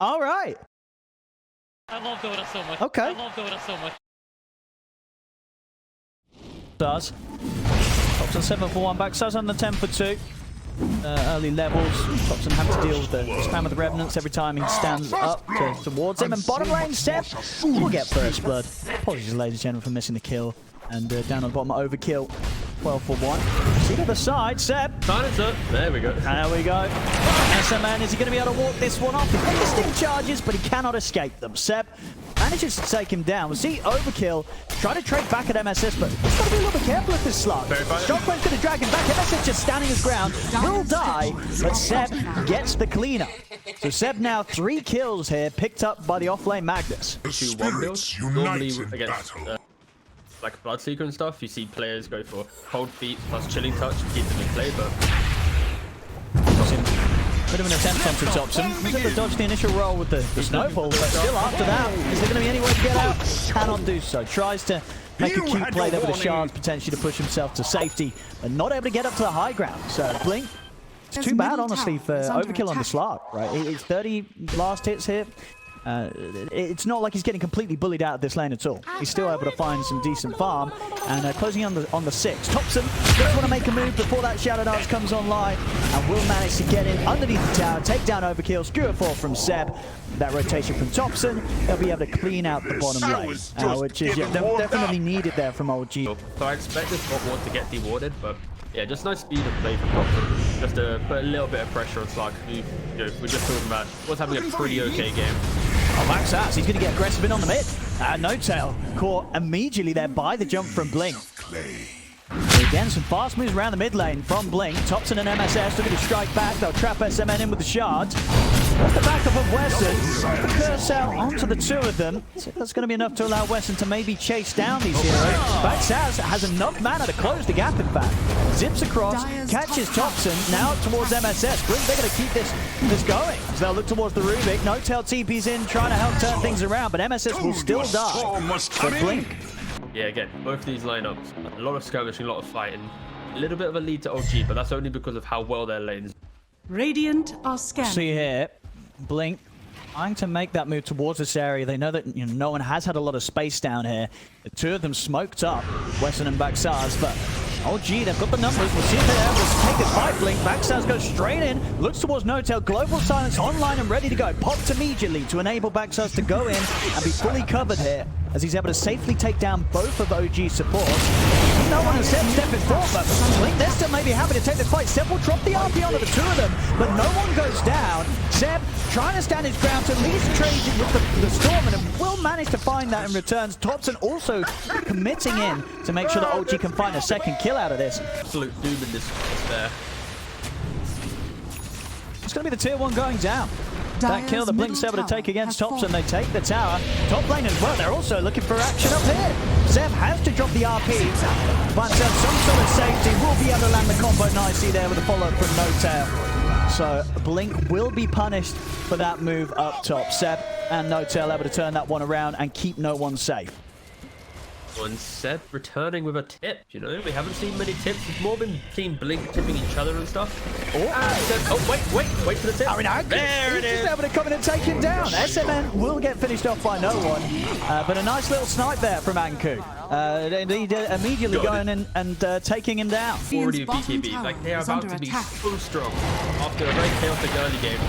All right. I love Dota so much. Okay. I love Dota so much. Does. Thompson 7 for 1, Backsaz on the 10 for 2. Early levels. Thompson having to deal with the spam of the Revenants every time he stands up towards him. And bottom lane, Seb will get first blood. Apologies, ladies and gentlemen, for missing the kill. And down on the bottom, overkill. 12 for 1. See to the side, Seb. Silence up. There we go. There we go. SMN, is he going to be able to walk this one off? He's got the sting charges, but he cannot escape them. Seb manages to take him down. We see overkill. Try to trade back at MSS, but he's got to be a little bit careful with this slug. Shockwave's going to drag him back. MSS just standing his ground. Will die, but Seb gets the cleanup. So Seb now 3 kills here, picked up by the offlane Magnus. 2-1 build. Normally against like Bloodseeker and stuff, you see players go for cold feet plus chilling touch to keep them in play, but bit of an attempt onto Thompson. He's able to dodge the initial roll with the snowball, but still after that, is there going to be any way to get out? Cannot do so. Tries to make a cute play there with the shards, potentially to push himself to safety, but not able to get up to the high ground. So Blink, it's too bad, honestly, for overkill on the slot, right? It's 30 last hits here. It's not like he's getting completely bullied out of this lane at all. He's still able to find some decent farm, and closing on the 6. Thompson does want to make a move before that Shadow Dance comes online, and will manage to get in underneath the tower, take down overkill, skewer 4 from Seb. That rotation from Thompson, they'll be able to clean out the bottom lane, which is definitely needed there from OldG. So I expected Bot Ward to get dewarded, but yeah, just nice speed of play from Thompson. Just to put a little bit of pressure on Slug, who we're just talking about was having a pretty okay game. Oh, Backsaz, he's going to get aggressive in on the mid. No tail caught immediately there by the jump from Blink. So again, some fast moves around the mid lane from Blink. Thompson and MSS looking to strike back. They'll trap SMN in with the shards. Off the back of Wesson, the curse out onto the 2 of them. So that's going to be enough to allow Wesson to maybe chase down these heroes. Backsaz has enough mana to close the gap, in fact. Zips across, catches Thompson, now towards MSS. Blink, they're going to keep this going. So they'll look towards the Rubik. No tail TP's in, trying to help turn things around, but MSS will still die. So Blink. Yeah, again, both these lineups, a lot of skirmishing, a lot of fighting. A little bit of a lead to OldG, but that's only because of how well their lanes. Radiant are scanning. See here, Blink trying to make that move towards this area. They know that no one has had a lot of space down here. The 2 of them smoked up, Wesson and Backsaz, but OldG, they've got the numbers. We'll see if they're able to take this fight. Blink, Backsaz goes straight in, looks towards No-Tail, Global Silence online and ready to go. Popped immediately to enable Backsaz to go in and be fully covered here, as he's able to safely take down both of OG's supports. No one has stepping forward, but Blink, they're still maybe happy to take this fight. Seb will drop the RP onto the 2 of them, but no one goes down. Seb trying to stand his ground to at least trade with the Storm, and will manage to find that in returns. Thompson also committing in to make sure that OldG can find a second kill out of this. Absolute doom in this there. It's going to be the tier 1 going down. That kill that Blink's able to take against Thompson. They take the tower. Top lane as well. They're also looking for action up here. Zeb has to drop the RP. But some sort of safety will be able to land the combo nicely there with a follow-up from No-Tail. So Blink will be punished for that move up top. Seb and No-Tail able to turn that one around and keep no one safe. And Seb returning with a tip, we haven't seen many tips. It's more been seen Blink tipping each other and stuff. Wait for the tip. There it is. He's able to come in and take him down. SMN will get finished off by no one, but a nice little snipe there from Anku. Immediately going in and taking him down. Already a BKB, like they are about to be so strong after a very chaotic early game.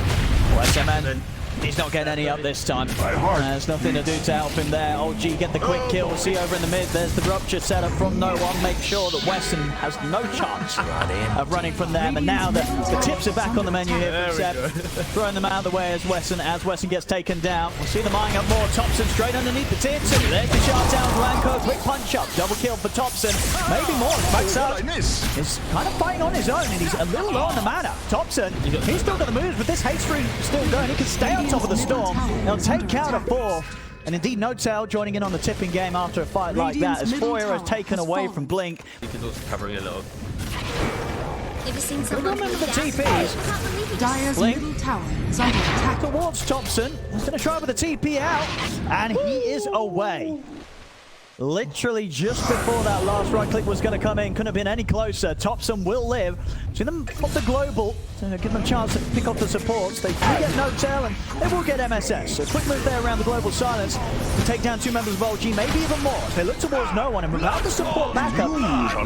Well, SMN, he's not getting any up this time. There's nothing to do to help him there. OldG get the quick kill. We'll see over in the mid. There's the rupture setup from no one. Make sure that Wesson has no chance of running from them. And now the tips are back on the menu here from Seb. Throwing them out of the way as Wesson gets taken down. We'll see them eyeing up more. Thompson straight underneath the tier 2. There's the shot down. Blanco, quick punch up. Double kill for Thompson. Maybe more. Backsaz is kind of fighting on his own, and he's a little low on the mana. Thompson, he's still got the moves, but this hate stream is still going. He can stay on top of the Storm. They'll take out a 4. And indeed, No-Tail joining in on the tipping game after a fight like that, as 4 heroes taken away from Blink. He's also covering a little. We're going with the TPs. Blink towards Thompson. He's going to try with the TP out, and he is away. Literally just before that last right click was going to come in, couldn't have been any closer. Thompson will live, See them pop the global to give them a chance to pick off the supports. They do get no tail and they will get MSS. So quick move there around the global silence to take down 2 members of OldG, maybe even more. If they look towards no one and without the support backup,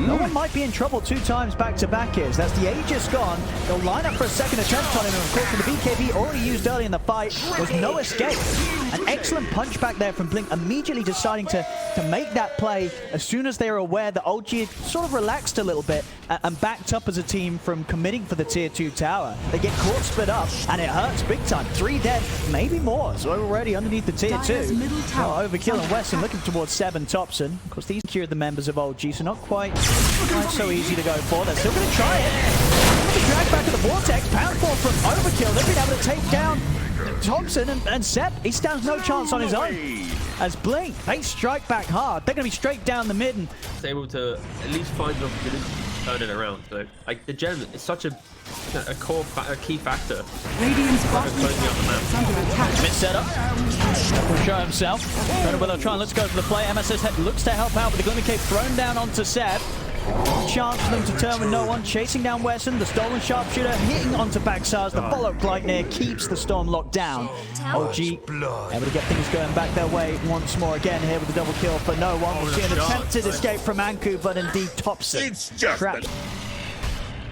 no one might be in trouble 2 times back-to-back here. That's the Aegis gone. They'll line up for a second attempt on him, and of course with the BKB already used early in the fight, there's no escape. An excellent punch back there from Blink, immediately deciding to make that play as soon as they were aware that OldG had sort of relaxed a little bit and backed up as a team from committing for the tier 2 tower. They get caught split up and it hurts big time. 3 dead, maybe more. So already underneath the tier 2. Overkill and Wesson looking towards 7 Thompson. Of course, these secured the members of OldG, so not quite so easy to go for. They're still going to try it. Drag back to the Vortex. Pound fall from Overkill. They've been able to take down Thompson and Seb. He stands no chance on his own. As Blink, they strike back hard. They're going to be straight down the mid and able to at least find the opportunity to turn it around. So, like, the gem is such a key factor. Radiant's bottom closing up the map. is under attack. mid setup. Will show himself. They'll try and let's go for the play. MSS looks to help out with the Glimmer Cape thrown down onto Seb. Chance for them to turn with no one. Chasing down Wesson, the stolen sharpshooter hitting onto Backsars. The follow Gleitnir keeps the storm locked down. OldG able to get things going back their way once more again here with the double kill for no one. We'll see an attempted escape from Anku, but indeed Thompson trapped.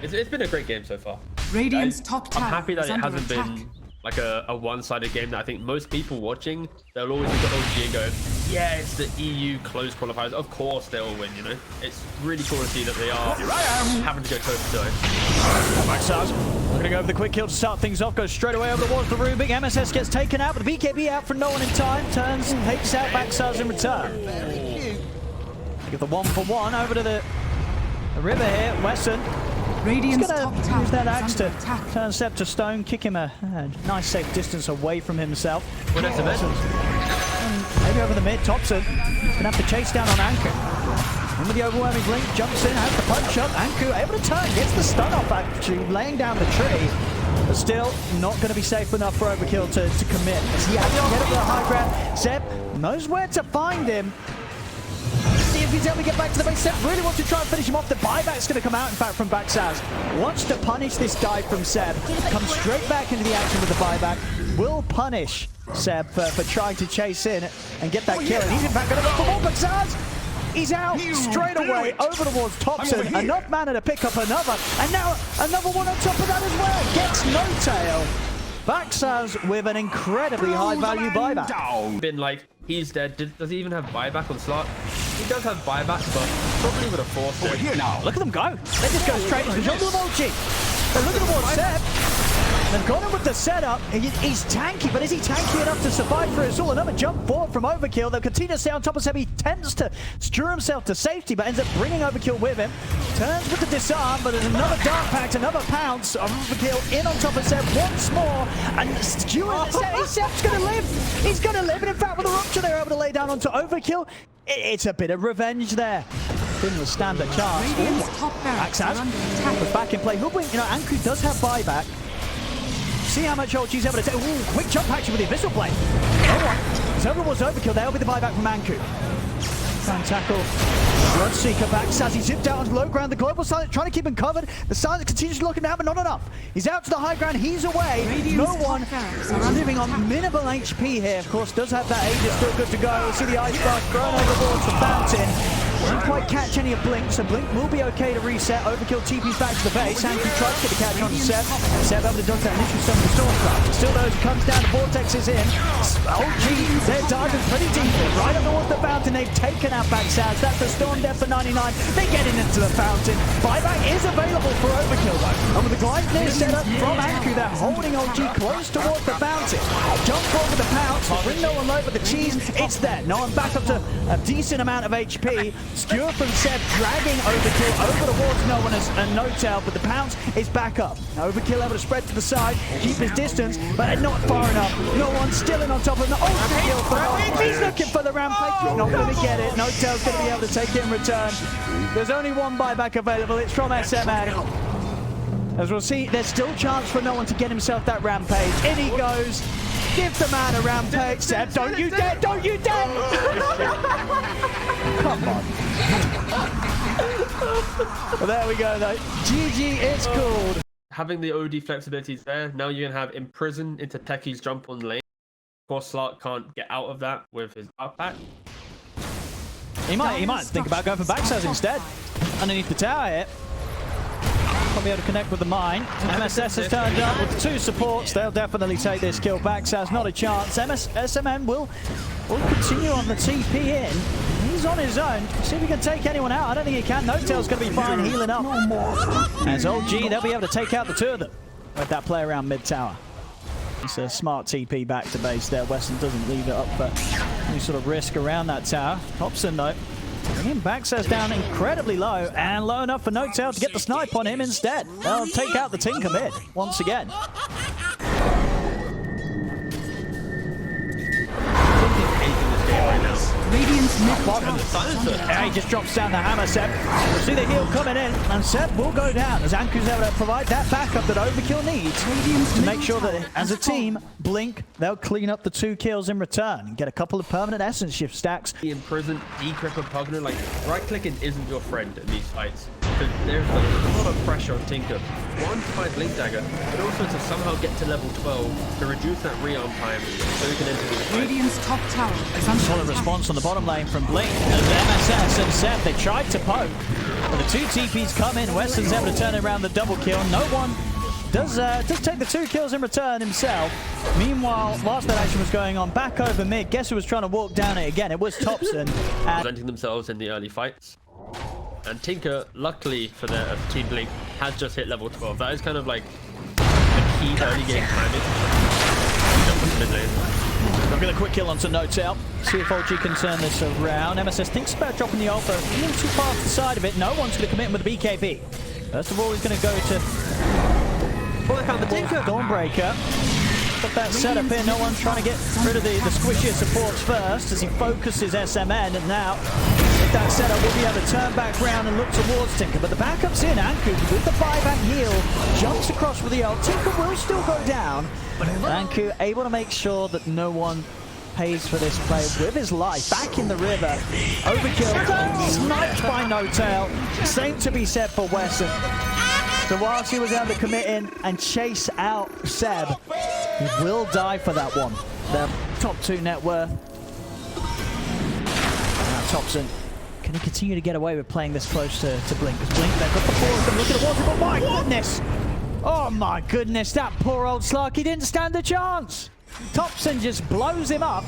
It's been a great game so far. Radiant's top tower I'm happy that is it under hasn't attack. been like a one-sided game that I think most people watching, they'll always look at OldG and go, yeah, it's the EU closed qualifiers. Of course they'll win, you know? It's really cool to see that they are having to go toe-to-toe. Backsars, we're going to go for the quick kill to start things off. Goes straight away over towards the Rubik. MSS gets taken out, but the BKB out for no one in time. Turns and takes out Backsars in return. Get the 1-for-1 over to the river here. Wesson. Radiant's He's top going to tower use that is axe under to attack. turn Seb to stone, kick him a nice safe distance away from himself. Well, that's the best. Maybe over the mid, Thompson. He's going to have to chase down on Anku. And with the overwhelming Blink, jumps in, has the punch up. Anku able to turn, gets the stun off actually, laying down the tree. But still, not going to be safe enough for Overkill to commit. As he has to get up to the high ground. Seb knows where to find him. See if he's able to get back to the base. Seb really wants to try and finish him off. The buyback's going to come out, in fact, from Backsaz. Wants to punish this dive from Seb. Comes straight back into the action with the buyback. Will punish Seb for trying to chase in and get that kill. And he's in fact going to go for more. Backsaz! He's out straight away over towards Thompson. Enough mana to pick up another. And now another one on top of that as well. Gets no tail. Backsaz with an incredibly high value buyback. Been like, he's dead. Does he even have buyback on slot? He does have buyback, but probably would have forced it. Here now. Look at them go. They just go straight into the jungle of OldG. They're looking towards Seb. They've got him with the setup. He's tanky, but is he tanky enough to survive through it all? Another jump forward from Overkill. They'll continue to stay on top of Seb. He tends to steer himself to safety, but ends up bringing Overkill with him. Turns with the disarm, but there's another Dark Pact, another pounce. Overkill in on top of Seb once more. And skewing Seb's going to live. He's going to live. And in fact, with the rupture, they're able to lay down onto Overkill. It's a bit of revenge there. Didn't withstand a chance. Radiant's top barracks are under attack. Was back in play. Hoodwink, you know, Anku does have buyback. See how much OldG's able to take. Ooh, quick jump action with the Abyssal Blade. No one. So everyone's overkill. There'll be the buyback from Anku. Fan tackle. Bloodseeker back. Sassy zipped out on low ground. The global silence trying to keep him covered. The silence continues looking down, but not enough. He's out to the high ground. He's away. No one living on minimal HP here. Of course, does have that Aegis still good to go. We'll see the ice bar thrown overboard for Fountain. Didn't quite catch any of Blink, so Blink will be okay to reset. Overkill TP's back to the base. Anku tries to get the catch on Seb. Seb able to dodge that initial stun with the Stormcraft. Still though, as it comes down, the Vortex is in. OldG, they're diving pretty deep. Right up towards the Fountain. They've taken out Backsaz. That's the Storm Death for 99. They're getting into the Fountain. Buyback is available for Overkill though. And with the glide near set up from Anku, they're holding OldG close towards the Fountain. Jump over the pounce. Bring no one low, but the cheese, it's there. No one back up to a decent amount of HP. Skewer from Seb, dragging Overkill over towards no one and no tail, but the pounce is back up. Overkill able to spread to the side, keep his distance, but not far enough. No one still in on top of him. Overkill for no one. He's looking for the rampage. He's not going to get it. No tail's going to be able to take it in return. There's only one buyback available. It's from SMN. As we'll see, there's still chance for no one to get himself that rampage. In he goes. Give the man a rampage. Seb, don't you dare! Don't you dare! Come on. Well, there we go, though. GG, it's called. Having the OD flexibilities there, now you can have imprison into Techie's jump on lane. Of course, Slark can't get out of that with his backpack. He might think about going for backstabs instead. Underneath the tower here. Probably able to connect with the mine. MSS has turned up with 2 supports. They'll definitely take this kill. Backstab's not a chance. SMN will continue on the TP in. He's on his own. See if he can take anyone out. I don't think he can. No-Tail's going to be fine healing up. As OldG, they'll be able to take out the 2 of them with that play around mid-tower. It's a smart TP back to base there. Weston doesn't leave it up for any sort of risk around that tower. Hobson, though, bringing Backstab's down incredibly low, and low enough for No-Tail to get the snipe on him instead. They'll take out the Tinker mid once again. Radiant's middle Yeah, he just drops down the hammer, Seb. We'll see the heal coming in, and Seb will go down as Anku's able to provide that backup that Overkill needs to make sure that as a team, Blink, they'll clean up the 2 kills in return and get a couple of permanent essence shift stacks. The imprisoned, decrypt and Pugner, like, right-clicking isn't your friend in these fights. Because there's like, a lot of pressure on Tinker. One, to find Blink Dagger, but also to somehow get to level 12 to reduce that rearm time so you can enter the fight. Radiant's top tower is under Solid attack. response on the bottom lane from Blink. As MSS and Seb, they tried to poke, but the 2 TPs come in. Weston's able to turn around the double kill. No one does take the 2 kills in return himself. Meanwhile, whilst that action was going on, back over mid, guess who was trying to walk down it again? It was Topson. Presenting themselves in the early fights. And Tinker, luckily for their Team Blink, has just hit level 12. That is kind of like a key early game timing. Jump into mid lane. We'll get a quick kill onto No-Tail. See if OldG can turn this around. MSS thinks about dropping the ult, but a little too far to the side of it. No one's going to commit with the BKB. First of all, he's going to go to Dawnbreaker. Put that setup in. No one's trying to get rid of the squishier supports first as he focuses SMN. And now, with that setup, we'll be able to turn back round and look towards Tinker. But the backup's in. Anku with the buyback heal jumps across with the ult. Tinker will still go down. But Anku able to make sure that no one pays for this play with his life. Back in the river. Overkill. Sniped by No-Tail. Same to be said for Wesson. So whilst he was able to commit in and chase out Seb, he will die for that one. The top 2 net worth. Now Topson, can he continue to get away with playing this close to Blink? Because Blink, they've got the 4 of them looking towards him, but my goodness! Oh my goodness, that poor old Slark, he didn't stand a chance! Topson just blows him up.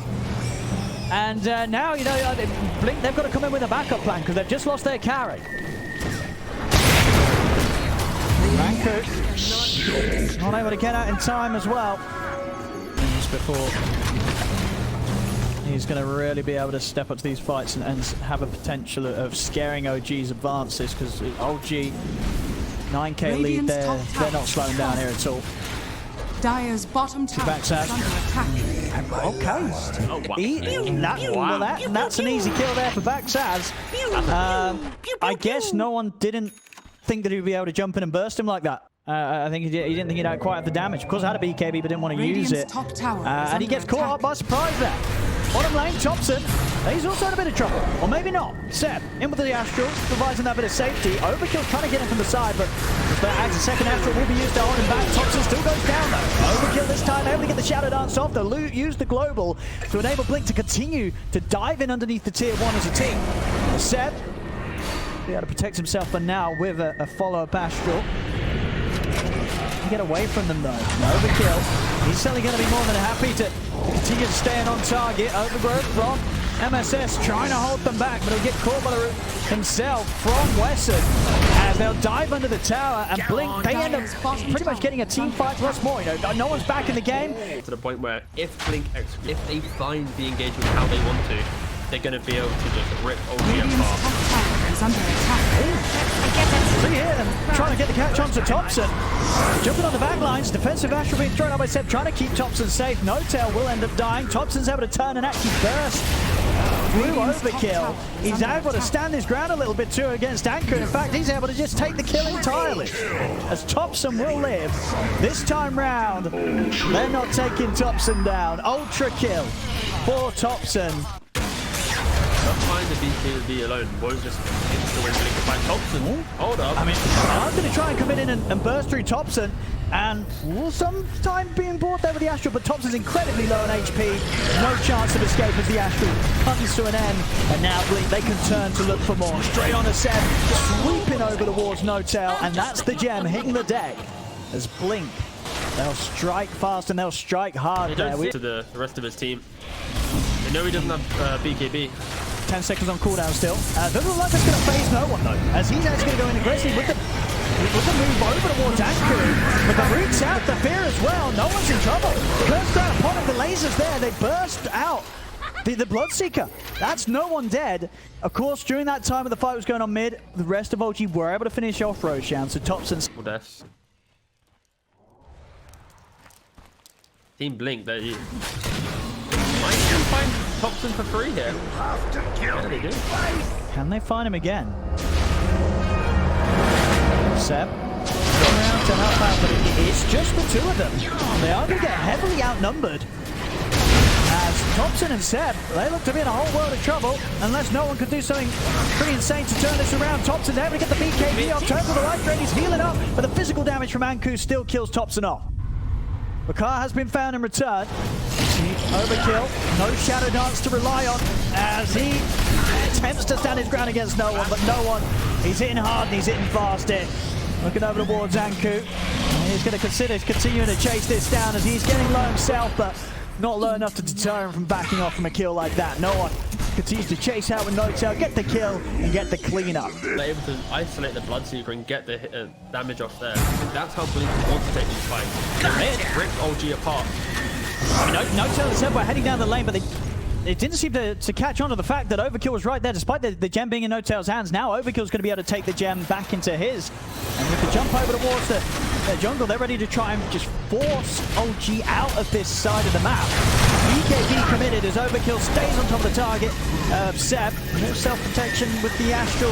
And now, you know, Blink, they've got to come in with a backup plan because they've just lost their carry. Ranku not able to get out in time as well. Just before he's going to really be able to step up to these fights and have a potential of scaring OG's advances because OldG 9k lead, they're not slowing down here at all. Dire's bottom tower is under attack. Okay. That's an easy kill there for Backsaz. I guess no one didn't think that he'd be able to jump in and burst him like that. I think he didn't think he'd quite have the damage. Of course, I had a BKB, but didn't want to use it. Top tower and he gets caught up by surprise there. Bottom lane, Topson. He's also in a bit of trouble. Or maybe not. Seb, in with the Astral, providing that bit of safety. Overkill trying to get him from the side, but the second Astral will be used to hold him back. Topson still goes down, though. Overkill this time, able to get the Shadow Dance off. They'll use the Global to enable Blink to continue to dive in underneath the Tier 1 as a team. Seb be able to protect himself for now with a follow-up Astral. Get away from them though. Overkill. He's certainly going to be more than happy to continue to stay on target. Overgrowth from MSS trying to hold them back, but he'll get caught by the root himself from Wesson as they'll dive under the tower and Blink. They end up pretty much getting a team fight once more. You know, no one's back in the game. To the point where if Blink, if they find the engagement how they want to, they're going to be able to just rip OldG apart. Is under attack. See here, them trying to get the catch onto Topson. Jumping on the back lines, defensive Astral being thrown out by Seb, trying to keep Topson safe. No-Tail will end up dying. Topson's able to turn and actually burst through Overkill. He's able to stand his ground a little bit too against Anku. In fact, he's able to just take the kill entirely. As Topson will live. This time round, they're not taking Topson down. Ultra kill for Topson. find the BKB alone won't just insta-win Blink to find Thompson. Hold up. I mean, I'm going to try and come in and burst through Thompson, and some time being brought there with the Astral, but Thompson's incredibly low on HP. No chance of escape as the Astral comes to an end, and now Blink, they can turn to look for more. Straight on a Seb, sweeping over towards No-Tail, and that's the gem hitting the deck as Blink. They'll strike fast and they'll strike hard. They don't see to the rest of his team. They know he doesn't have BKB. 10 seconds on cooldown still. Doesn't look like it's going to phase no one though, as he's actually going to go in aggressively with the move over towards Anku. But the roots out, the fear as well. No one's in trouble. Burst out upon him, the lasers there. They burst out. The Bloodseeker, that's no one dead. Of course, during that time when the fight was going on mid, the rest of OldG were able to finish off Roshan, so Thompson's... Deaths. Team Blink, they might can find Thompson for free here. Yeah, they do. Can they find him again? Seb, around to help out, but it's just the two of them. They are going to get heavily outnumbered. As Thompson and Seb, they look to be in a whole world of trouble unless no one could do something pretty insane to turn this around. Thompson's able to get the BKB off, turns with the life drain, he's healing up, but the physical damage from Anku still kills Thompson off. Bakar has been found in return. Overkill, no Shadow Dance to rely on as he attempts to stand his ground against no one, but no one. He's hitting hard and he's hitting fast here. Looking over towards Anku. He's going to consider continuing to chase this down as he's getting low himself, but not low enough to deter him from backing off from a kill like that. No one continues to chase out with No-Tail, get the kill and get the cleanup. They're able to isolate the Bloodseeker and get the damage off there. That's how Blink wants to take these fights. Rip OldG apart. I mean, No-Tail and Seb were heading down the lane, but it didn't seem to catch on to the fact that Overkill was right there, despite the gem being in No-Tail's hands. Now Overkill's going to be able to take the gem back into his. And with the jump over towards the jungle, they're ready to try and just force OldG out of this side of the map. BKB committed as Overkill stays on top of the target. Seb, more self-protection with the Astral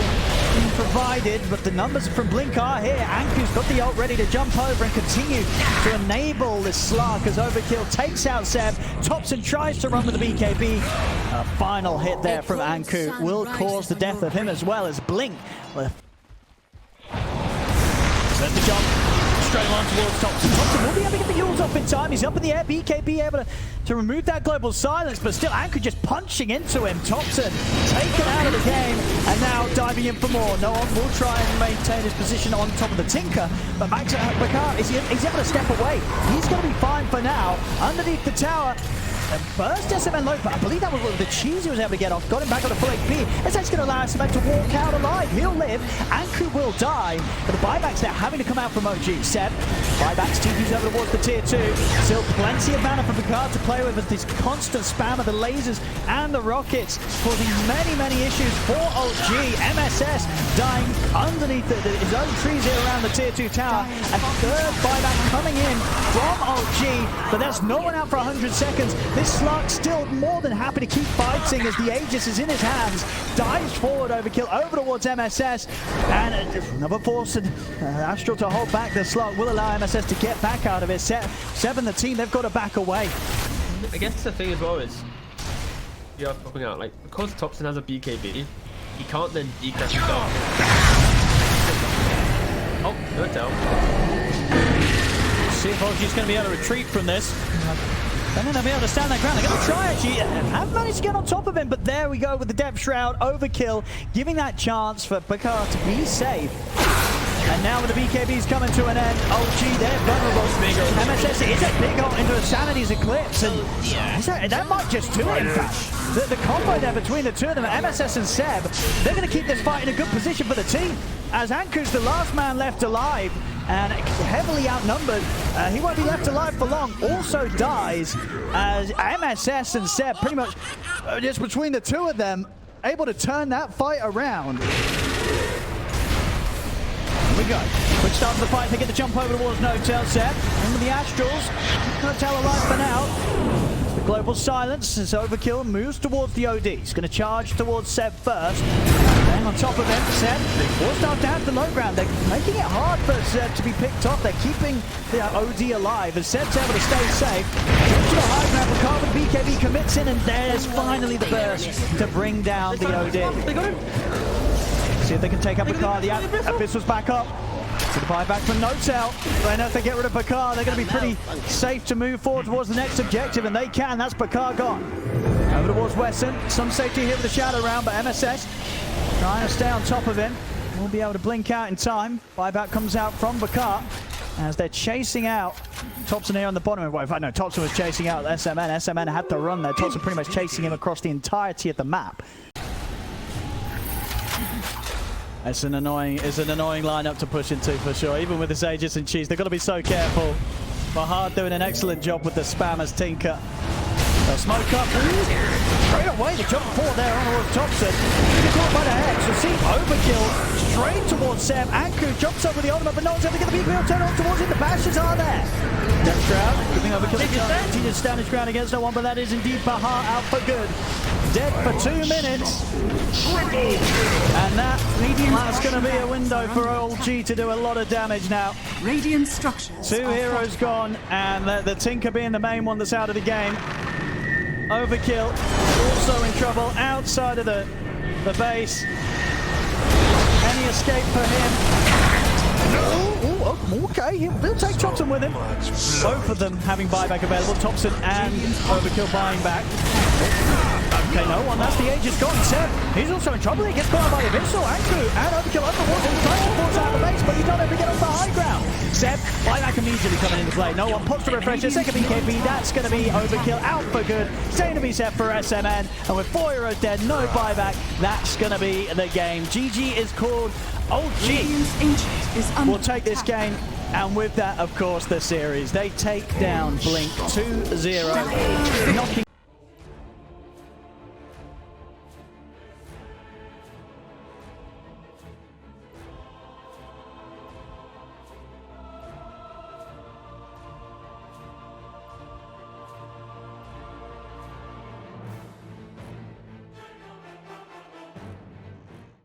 being provided, but the numbers from Blink are here. Anku's got the ult ready to jump over and continue to enable this slug as Overkill takes out Seb. Thompson tries to run with the BKB. A final hit there from Anku will cause the death of him as well as Blink. Set the jump straight on towards Thompson. Thompson will be able to get the heals off in time. He's up in the air. BKB able to remove that global silence, but still Anku just punching into him. Thompson taken out of the game and now diving in for more. No one will try and maintain his position on top of the Tinker, but back to Bakar. He's able to step away. He's going to be fine for now. Underneath the tower. Burst SMN low, but I believe that was what the cheese he was able to get off. Got him back on a full HP. It's actually going to allow SMN to walk out alive. He'll live. Anku will die. But the buybacks there having to come out from OG. Seb, buybacks TPs over towards the tier 2. Still plenty of mana for Picard to play with as this constant spam of the lasers and the rockets causing many, many issues for OG. MSS dying underneath his own trees here around the tier 2 tower. A third buyback coming in from OG, but there's no one out for 100 seconds. This slug still more than happy to keep fighting as the Aegis is in his hands. Dives forward, Overkill over towards MSS. And another force and Astral to hold back. The slug will allow MSS to get back out of it. Seb and the team, they've got to back away. I guess the thing as well is, you're popping out, like, because Thompson has a BKB, he can't then decast himself. Oh, No-Tail. See if OG's going to be able to retreat from this. And then they'll be able to stand their ground. They're going to try actually. Have managed to get on top of him, but there we go with the Depth Shroud. Overkill, giving that chance for Bakar to be safe. And now with the BKBs coming to an end, OG, they're vulnerable. MSS is a big ult into a Sanity's Eclipse, and that might just do it, in fact. The combo there between the two of them, MSS and Seb, they're going to keep this fight in a good position for the team, as Anku's the last man left alive, and heavily outnumbered. He won't be left alive for long. Also dies, as MSS and Seb, pretty much just between the two of them, able to turn that fight around. Here we go. Quick start to the fight. They get the jump over towards No-Tail. Seb in with the Astrals. No-Tail alive for now. The global silence as Overkill moves towards the OD. He's going to charge towards Seb first. And on top of him, Seb will start down to the low ground. They're making it hard for Seb to be picked off. They're keeping the OD alive as Seb's able to stay safe. To the high ground for Carbon BKB commits in, and there's finally the burst to bring down the OD. They got him. See if they can take up Bakar. The Abyssals back up. So the buyback from Notel. Right now, if they get rid of Bakar, they're going to be pretty safe to move forward towards the next objective, and they can. That's Bakar gone. Over towards Wesson. Some safety here with the Shadow round, but MSS trying to stay on top of him. Won't be able to blink out in time. Buyback comes out from Bakar as they're chasing out Thompson here on the bottom. Well, in fact, no, Thompson was chasing out SMN. SMN had to run there. Thompson pretty much chasing him across the entirety of the map. It's an annoying lineup to push into for sure. Even with this Aegis and Cheese, they've got to be so careful. Bahar doing an excellent job with the spam as Tinker. They'll smoke up. Straight away, the jump forward there on towards Thompson. He's caught by the Hex. We'll see overkill straight towards Sam. Anku jumps up with the ultimate, but no one's ever going to be able to turn on towards it. The bashes are there. Death Shroud giving overkill. He just stand his ground against no one, but that is indeed Bahar out for good. Dead for 2 minutes. And that's going to be a window for OldG to do a lot of damage now. Radiant structures. 2 heroes gone, and the Tinker being the main one that's out of the game. Overkill also in trouble outside of the base. Any escape for him? Oh, okay, he'll take Thompson with him. Both of them having buyback available, Thompson and Overkill buying back. Okay, no one, that's the Aegis gone. Seb, he's also in trouble. He gets caught by the Abyssal. Anku and Overkill underwater. He's trying to force out the base, but he's not able to get off the high ground. Seb, buyback immediately coming into play. No one pops to refresh. The second BKB, that's going to be Overkill out for good. Same to be set for SMN. And with 4 heroes dead, no buyback, that's going to be the game. GG is called. OldG will take this game, and with that, of course, the series. They take down Blink 2-0, knocking